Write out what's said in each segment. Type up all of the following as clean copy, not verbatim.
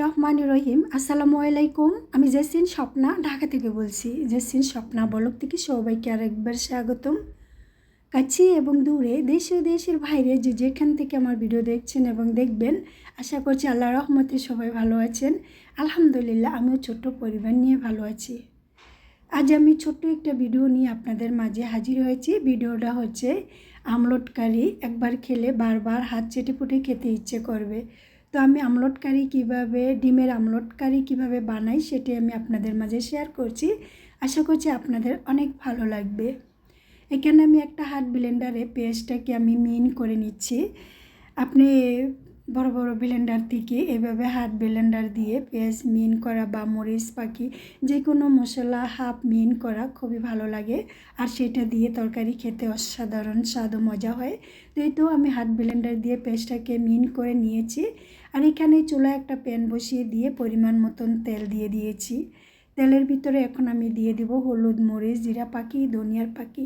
রহমানির রহিম। আসসালামু আলাইকুম। আমি জেসিন স্বপ্না ঢাকা থেকে বলছি। জেসিন স্বপ্না ব্লগ থেকে সবাইকে আরেকবার স্বাগতম। কাছে এবং দূরে, দেশ ও দেশের বাইরে যে যেখান থেকে আমার ভিডিও দেখছেন এবং দেখবেন, আশা করছি আল্লাহর রহমতে সবাই ভালো আছেন। আলহামদুলিল্লাহ, আমিও ছোট্ট পরিবার নিয়ে ভালো আছি। আজ আমি ছোট্ট একটা ভিডিও নিয়ে আপনাদের মাঝে হাজির হয়েছি। ভিডিওটা হচ্ছে আমলট কারি। একবার খেলে বারবার হাত চেটেপুটে খেতে ইচ্ছে করবে। তো আমি আমলট কারি কীভাবে, ডিমের আমলট কারি কীভাবে বানাই সেটাই আমি আপনাদের মাঝে শেয়ার করছি। আশা করছি আপনাদের অনেক ভালো লাগবে। এখানে আমি একটা হাত ব্লেন্ডারে পেঁয়াজটাকে আমি মিন করে নিচ্ছি। আপনি বড় বড় ব্লেন্ডার থেকে এভাবে হাত ব্লেন্ডার দিয়ে পেঁয়াজ মিন করা বা মরিচ পাখি যে কোনো মশলা হাফ মিন করা খুবই ভালো লাগে, আর সেটা দিয়ে তরকারি খেতে অসাধারণ স্বাদ ও মজা হয়। তো এই তো আমি হাত ব্লেন্ডার দিয়ে পেঁয়াজটাকে মিন করে নিয়েছি। আর এখানে চুলায় একটা প্যান বসিয়ে দিয়ে পরিমাণ মতন তেল দিয়ে দিয়েছি। তেলের ভিতরে এখন আমি দিয়ে দেব হলুদ, মরিচ, জিরা পাখি, ধনিয়ার পাখি।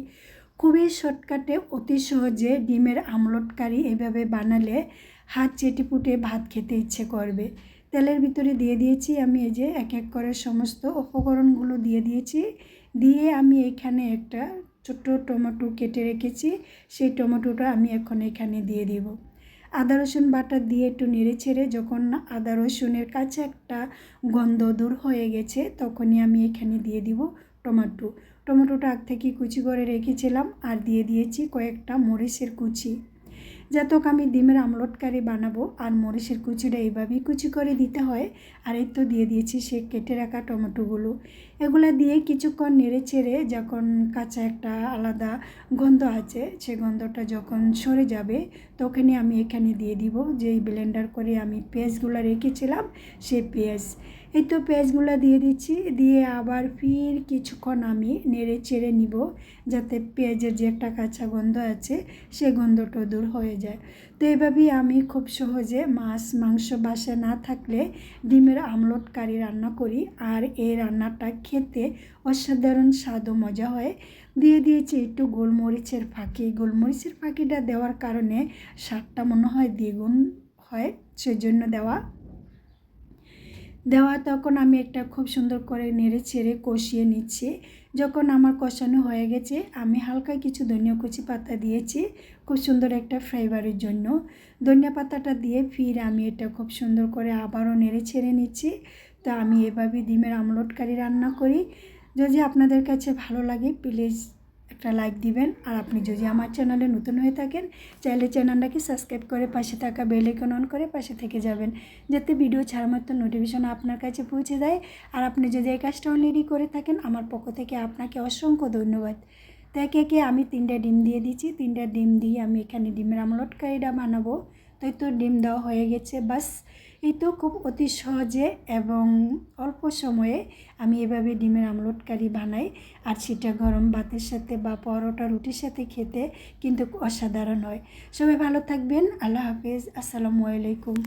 খুবই শর্টকাটে অতি সহজে ডিমের আমলট কারি এভাবে বানালে হাত চেটেপুটে ভাত খেতে ইচ্ছে করবে। তেলের ভিতরে দিয়ে দিয়েছি আমি এই যে এক এক করে সমস্ত উপকরণগুলো দিয়ে দিয়েছি। দিয়ে আমি এখানে একটা ছোট্ট টমেটো কেটে রেখেছি, সেই টমেটোটা আমি এখন এখানে দিয়ে দিব। আদা রসুন বাটা দিয়ে একটু নেড়ে ছেড়ে যখন আদা রসুনের কাছে একটা গন্ধ দূর হয়ে গেছে, তখনই আমি এখানে দিয়ে দিব টমেটোটা আগ থেকে কুচি করে রেখেছিলাম, আর দিয়ে দিয়েছি কয়েকটা মরিচের কুচি। যাতক আমি ডিমের আমলট কারি বানাবো, আর মরিচের কুচিটা এইভাবেই কুচি করে দিতে হয়। আর এই তো দিয়ে দিয়েছি সে কেটে রাখা টমেটোগুলো। এগুলো দিয়ে কিছুক্ষণ নেড়ে ছেড়ে যখন কাঁচা একটা আলাদা গন্ধ আছে, সে গন্ধটা যখন সরে যাবে, তখনই আমি এখানে দিয়ে দিব যেই ব্লেন্ডার করে আমি পেঁয়াজগুলো রেখেছিলাম সেই পেঁয়াজ। এই তো পেঁয়াজগুলো দিয়ে দিচ্ছি, দিয়ে আবার ফির কিছুক্ষণ আমি নেড়ে চেড়ে নিব, যাতে পেঁয়াজের যে একটা কাঁচা গন্ধ আছে সে গন্ধটা দূর হয়ে যায়। তো এইভাবেই আমি খুব সহজে মাছ মাংস বাসায় না থাকলে ডিমের আমলট কারি রান্না করি, আর এই রান্নাটা খেতে অসাধারণ স্বাদ ও মজা হয়। দিয়ে দিয়েছি একটু গোলমরিচের ফাঁকি। গোলমরিচের ফাঁকিটা দেওয়ার কারণে স্বাদটা মনে হয় দ্বিগুণ হয়, সেজন্য দেওয়া তখন আমি একটা খুব সুন্দর করে নেড়ে ছেড়ে কষিয়ে নিচ্ছি। যখন আমার কষানো হয়ে গেছে, আমি হালকা কিছু ধনিয়া কুচি পাতা দিয়েছি খুব সুন্দর একটা ফ্লেভারের জন্য। ধনিয়া পাতাটা দিয়ে ফির আমি এটা খুব সুন্দর করে আবারও নেড়ে ছেড়ে নিচ্ছি। তো আমি এভাবে ডিমের আমলট কারি রান্না করি। যদি আপনাদের কাছে ভালো লাগে প্লিজ একটা লাইক দিবেন, আর আপনি যদি আমার চ্যানেলে নতুন হয়ে থাকেন চাইলে চ্যানেলটাকে সাবস্ক্রাইব করে পাশে থাকা বেল আইকন অন করে পাশে থেকে যাবেন, যাতে ভিডিও ছাড়া মাত্র নোটিফিকেশন আপনার কাছে পৌঁছে যায়। আর আপনি যদি এই কাজটা অলরেডি করে থাকেন, আমার পক্ষ থেকে আপনাকে অসংখ্য ধন্যবাদ। তো একে একে আমি 3টা ডিম দিয়ে দিচ্ছি। 3টা ডিম দিয়ে আমি এখানে ডিমের আমলট কারিটা বানাবো। তাই তো ডিম দেওয়া হয়ে গেছে, বাস। এই তো খুব অতি সহজে এবং অল্প সময়ে আমি এভাবে ডিমের আমলট কারি বানাই, আর সেটা গরম ভাতের সাথে বা পরোটা রুটির সাথে খেতে কিন্তু অসাধারণ হয়। সবাই ভালো থাকবেন। আল্লাহ হাফেজ। আসসালামু আলাইকুম।